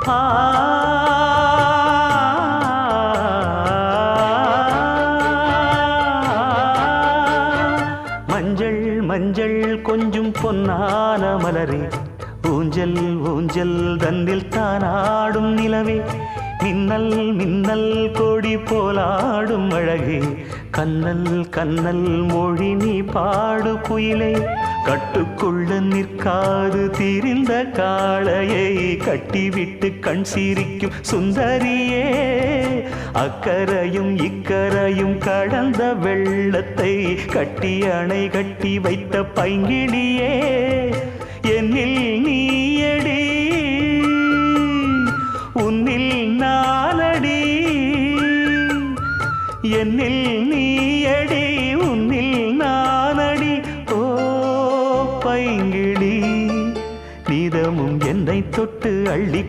ஆ மஞ்சள் மஞ்சள் கொஞ்சம் பொன்னான மலரே ஊஞ்சல் ஊஞ்சல் தன்னில் தானாடும் நிலவே மின்னல் மின்னல் கொடி போலாடும் அழகே கண்ணல் கண்ணல் மொழி நீ பாடு குயிலே கட்டுக்குள்ள நிற்காது தீரிந்த காளையை கட்டிவிட்டு கண் சிரிக்கும் சுந்தரியே அக்கரையும் இக்கரையும் கடந்த வெள்ளத்தை கட்டி அணை கட்டி வைத்த பைங்கிளியே என்னில் நீயடி உன்னில் நானடி என்னில் நீயடி உன்னில் நானடி ஓ பைங்கிளி நீதமும் என்னை தொட்டு அள்ளி